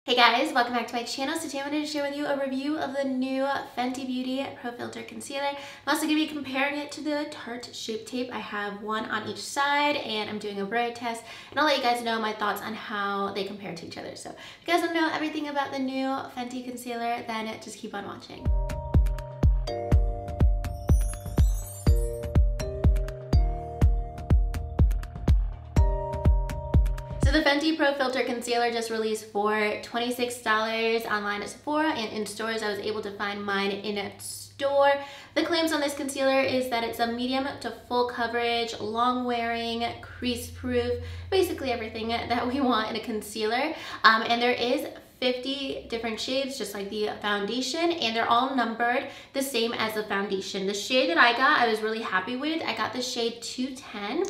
Hey guys, welcome back to my channel. So today I wanted to share with you a review of the new Fenty Beauty Pro Filter Concealer. I'm also going to be comparing it to the Tarte Shape Tape. I have one on each side and I'm doing a braid test. And I'll let you guys know my thoughts on how they compare to each other. So if you guys want to know everything about the new Fenty Concealer, then just keep on watching. So the Fenty Pro Filter Concealer just released for $26 online at Sephora, and in stores I was able to find mine in a store. The claims on this concealer is that it's a medium to full coverage, long wearing, crease proof, basically everything that we want in a concealer. And there is 50 different shades, just like the foundation, and they're all numbered the same as the foundation. The shade that I got, I was really happy with. I got the shade 210.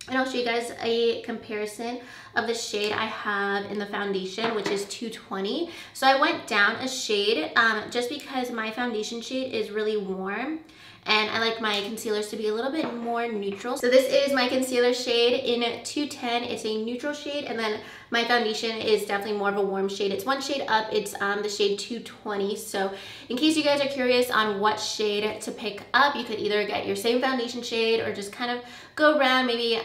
And I'll show you guys a comparison of the shade I have in the foundation, which is 220. So I went down a shade just because my foundation shade is really warm and I like my concealers to be a little bit more neutral. So this is my concealer shade in 210. It's a neutral shade, and then my foundation is definitely more of a warm shade. It's one shade up. It's the shade 220. So in case you guys are curious on what shade to pick up, you could either get your same foundation shade or just kind of go around, maybe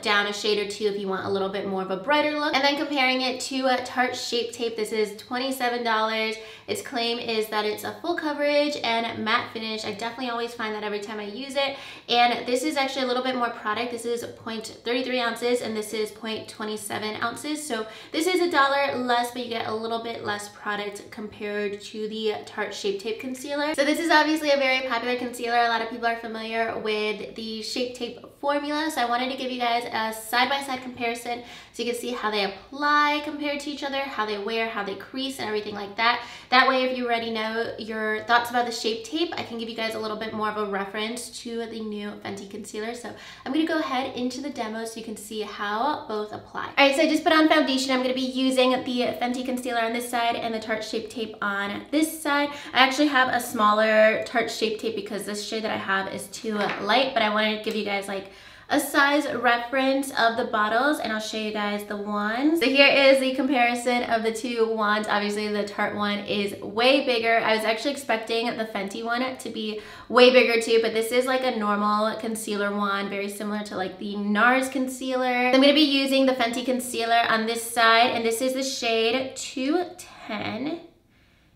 down a shade or two if you want a little bit more of a brighter look. And then comparing it to a Tarte Shape Tape, this is $27. Its claim is that it's a full coverage and matte finish. I definitely always find that every time I use it. And this is actually a little bit more product. This is 0.33 ounces and this is 0.27 ounces. So this is $1 less, but you get a little bit less product compared to the Tarte Shape Tape concealer. So this is obviously a very popular concealer. A lot of people are familiar with the Shape Tape formula. So I wanted to give you guys a side-by-side comparison so you can see how they apply compared to each other, how they wear, how they crease, and everything like that. That way, if you already know your thoughts about the Shape Tape, I can give you guys a little bit more of a reference to the new Fenty concealer. So I'm going to go ahead into the demo so you can see how both apply. All right, so I just put on foundation. I'm going to be using the Fenty concealer on this side and the Tarte Shape Tape on this side. I actually have a smaller Tarte Shape Tape because this shade that I have is too light, but I wanted to give you guys like a size reference of the bottles, and I'll show you guys the wands. So here is the comparison of the two wands. Obviously the Tarte one is way bigger. I was actually expecting the Fenty one to be way bigger too, but this is like a normal concealer wand, very similar to like the NARS concealer. I'm gonna be using the Fenty concealer on this side, and this is the shade 210.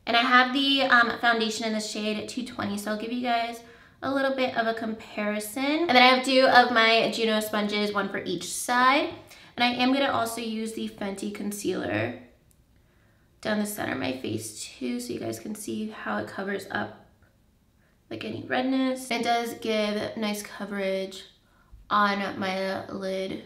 And I have the foundation in the shade 220, so I'll give you guys a little bit of a comparison. And then I have two of my Juno sponges, one for each side. And I am gonna also use the Fenty concealer down the center of my face too, so you guys can see how it covers up like any redness. It does give nice coverage on my lid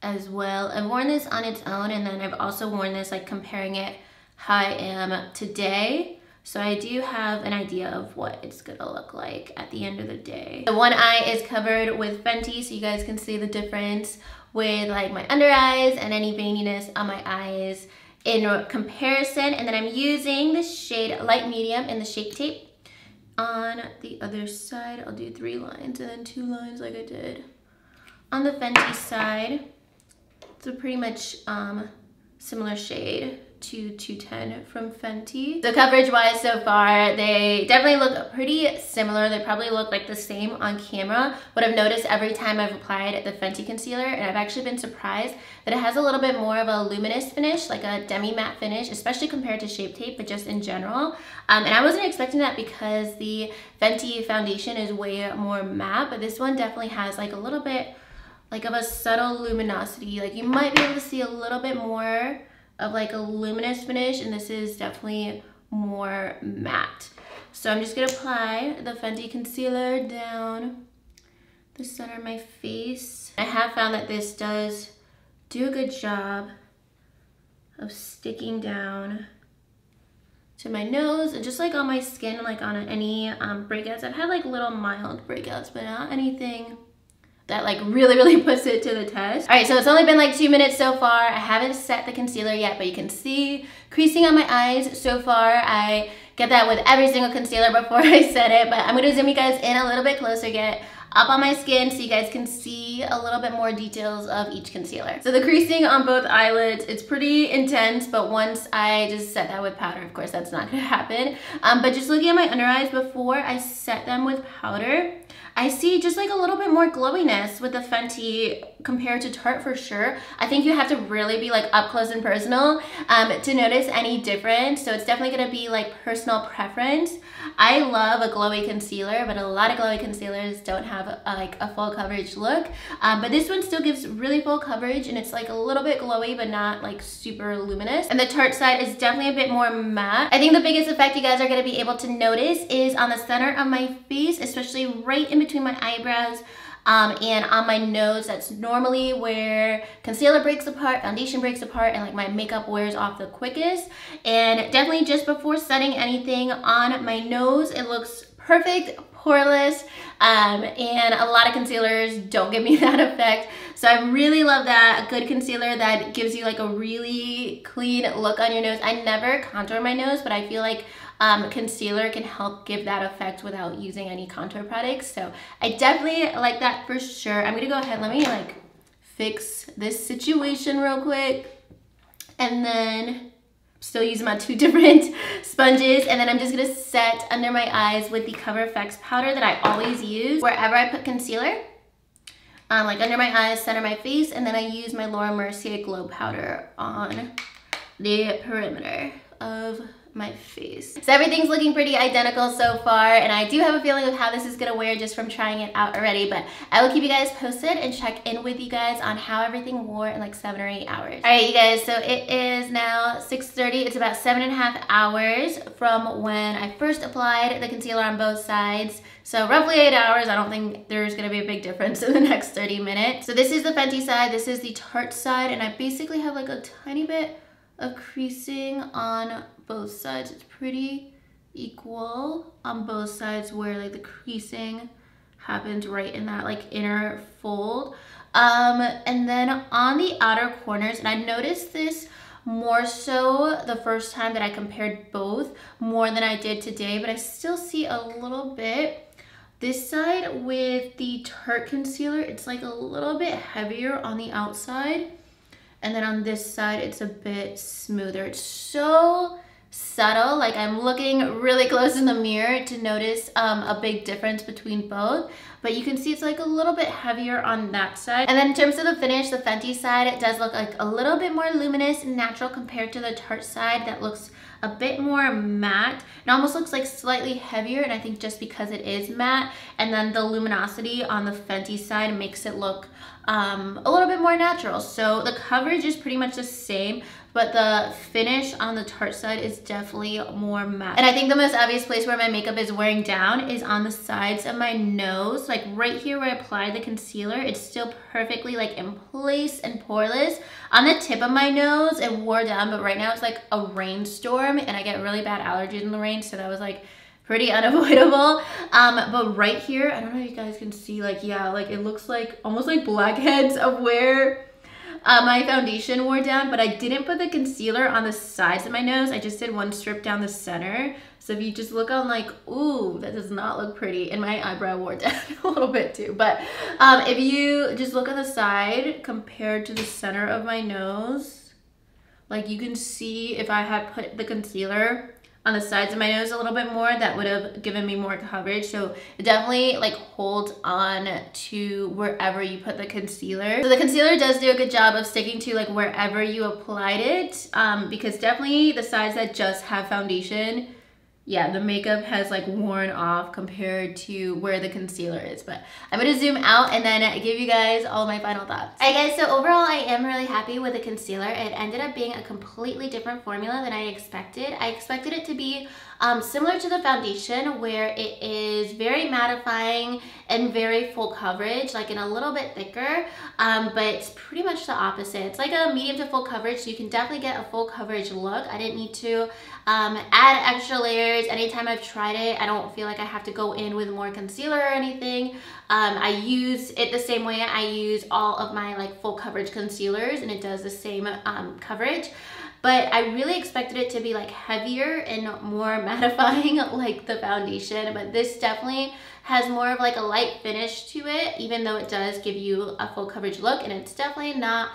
as well. I've worn this on its own, and then I've also worn this like comparing it how I am today. So I do have an idea of what it's gonna look like at the end of the day. The one eye is covered with Fenty, so you guys can see the difference with like my under eyes and any veininess on my eyes in comparison. And then I'm using the shade light medium in the Shape Tape. On the other side, I'll do 3 lines and then 2 lines like I did on the Fenty side. It's a pretty much similar shade to 210 from Fenty. So coverage wise so far, they definitely look pretty similar. They probably look like the same on camera. What I've noticed every time I've applied the Fenty concealer, and I've actually been surprised that it has a little bit more of a luminous finish, like a demi-matte finish, especially compared to Shape Tape, but just in general. And I wasn't expecting that because the Fenty foundation is way more matte, but this one definitely has like a little bit like of a subtle luminosity. Like you might be able to see a little bit more of like a luminous finish, and this is definitely more matte. So I'm just gonna apply the Fenty concealer down the center of my face. I have found that this does do a good job of sticking down to my nose and just like on my skin, like on any breakouts. I've had like little mild breakouts, but not anything that like really puts it to the test. All right, so it's only been like 2 minutes so far. I haven't set the concealer yet, but you can see creasing on my eyes so far. I get that with every single concealer before I set it, but I'm gonna zoom you guys in a little bit closer, get up on my skin so you guys can see a little bit more details of each concealer. So the creasing on both eyelids, it's pretty intense, but once I just set that with powder, of course that's not gonna happen. But just looking at my under eyes before I set them with powder, I see just like a little bit more glowiness with the Fenty compared to Tarte for sure. I think you have to really be like up close and personal to notice any difference. So it's definitely gonna be like personal preference. I love a glowy concealer, but a lot of glowy concealers don't have like a full coverage look. But this one still gives really full coverage, and it's like a little bit glowy, but not like super luminous. And the Tarte side is definitely a bit more matte. I think the biggest effect you guys are gonna be able to notice is on the center of my face, especially right in between my eyebrows. And on my nose, that's normally where concealer breaks apart, foundation breaks apart, and like my makeup wears off the quickest. And definitely just before setting anything on my nose, it looks perfect, poreless, and a lot of concealers don't give me that effect. So I really love that, a good concealer that gives you like a really clean look on your nose. I never contour my nose, but I feel like concealer can help give that effect without using any contour products. So I definitely like that for sure. I'm gonna go ahead, let me like fix this situation real quick. And then still using my two different sponges, and then I'm just gonna set under my eyes with the Cover FX powder that I always use wherever I put concealer. Like under my eyes, center my face, and then I use my Laura Mercier Glow Powder on the perimeter of my face. So everything's looking pretty identical so far, and I do have a feeling of how this is gonna wear just from trying it out already, but I will keep you guys posted and check in with you guys on how everything wore in like 7 or 8 hours. All right, you guys, so it is now 6:30. It's about 7.5 hours from when I first applied the concealer on both sides. So roughly 8 hours. I don't think there's gonna be a big difference in the next 30 minutes. So this is the Fenty side, this is the Tarte side, and I basically have like a tiny bit of creasing on both sides. It's pretty equal on both sides where like the creasing happens right in that like inner fold. And then on the outer corners, and I noticed this more so the first time that I compared both more than I did today, but I still see a little bit. This side with the Tarte concealer, it's like a little bit heavier on the outside. And then on this side, it's a bit smoother. It's so subtle. Like I'm looking really close in the mirror to notice a big difference between both. But you can see it's like a little bit heavier on that side. And then in terms of the finish, the Fenty side, it does look like a little bit more luminous and natural compared to the Tarte side that looks a bit more matte. It almost looks like slightly heavier, and I think just because it is matte. And then the luminosity on the Fenty side makes it look a little bit more natural. So the coverage is pretty much the same, but the finish on the Tarte side is definitely more matte. And I think the most obvious place where my makeup is wearing down is on the sides of my nose. Like right here where I applied the concealer, it's still perfectly like in place and poreless. On the tip of my nose, it wore down, but right now it's like a rainstorm and I get really bad allergies in the rain, so that was like pretty unavoidable. But right here, I don't know if you guys can see, like, yeah, like it looks like almost like blackheads of where my foundation wore down, but I didn't put the concealer on the sides of my nose. I just did one strip down the center. So if you just look on like, ooh, that does not look pretty. And my eyebrow wore down a little bit too. But if you just look on the side compared to the center of my nose, like you can see if I had put the concealer on the sides of my nose a little bit more, that would have given me more coverage. So it definitely like holds on to wherever you put the concealer. So the concealer does do a good job of sticking to like wherever you applied it, because definitely the sides that just have foundation, yeah, the makeup has like worn off compared to where the concealer is. But I'm gonna zoom out and then give you guys all my final thoughts. All right guys, so overall I am really happy with the concealer. It ended up being a completely different formula than I expected. I expected it to be similar to the foundation, where it is very mattifying and very full coverage, like in a little bit thicker, but it's pretty much the opposite. It's like a medium to full coverage, so you can definitely get a full coverage look. I didn't need to add extra layers. Anytime I've tried it, I don't feel like I have to go in with more concealer or anything. I use it the same way I use all of my like full coverage concealers, and it does the same coverage. but I really expected it to be like heavier and more mattifying like the foundation, but this definitely has more of like a light finish to it, even though it does give you a full coverage look, and it's definitely not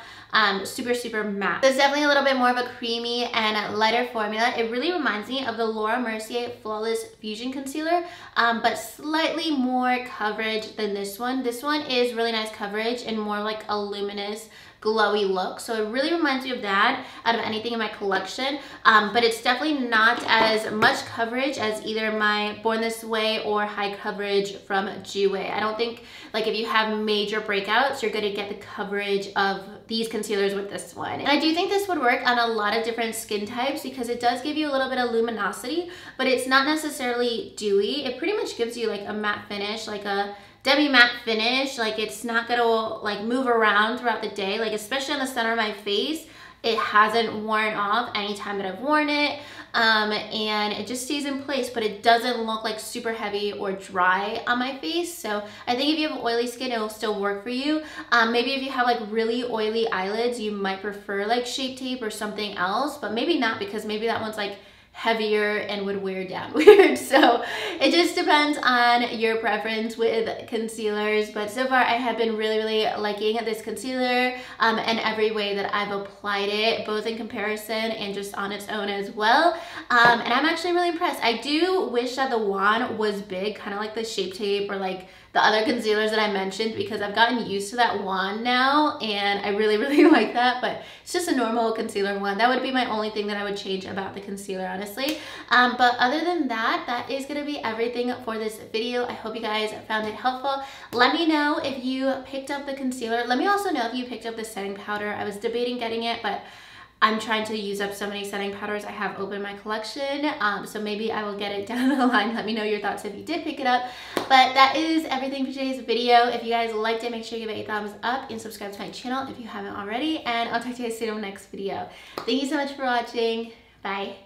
super matte. It's definitely a little bit more of a creamy and lighter formula. It really reminds me of the Laura Mercier Flawless Fusion Concealer, but slightly more coverage than this one. This one is really nice coverage and more like a luminous, glowy look, so it really reminds me of that out of anything in my collection, but it's definitely not as much coverage as either my Born This Way or high coverage from Jouer. I don't think like if you have major breakouts you're gonna get the coverage of these concealers with this one. And I do think this would work on a lot of different skin types because it does give you a little bit of luminosity, but it's not necessarily dewy. It pretty much gives you like a matte finish, like a demi-matte finish. Like it's not gonna like move around throughout the day, like especially on the center of my face. It hasn't worn off anytime that I've worn it, and it just stays in place, but it doesn't look like super heavy or dry on my face. So I think if you have oily skin, it will still work for you. Maybe if you have like really oily eyelids, you might prefer like Shape Tape or something else, but maybe not, because maybe that one's like heavier and would wear down weird. So it just depends on your preference with concealers, but so far I have been really liking this concealer and every way that I've applied it, both in comparison and just on its own as well, and I'm actually really impressed. I do wish that the wand was big, kind of like the Shape Tape or like the other concealers that I mentioned, because I've gotten used to that wand now and I really like that, but it's just a normal concealer wand. That would be my only thing that I would change about the concealer, honestly. But other than that, that is gonna be everything for this video. I hope you guys found it helpful. Let me know if you picked up the concealer. Let me also know if you picked up the setting powder. I was debating getting it, but I'm trying to use up so many setting powders I have open in my collection, so maybe I will get it down the line. Let me know your thoughts if you did pick it up. But that is everything for today's video. If you guys liked it, make sure you give it a thumbs up and subscribe to my channel if you haven't already, and I'll talk to you guys soon in the next video. Thank you so much for watching. Bye.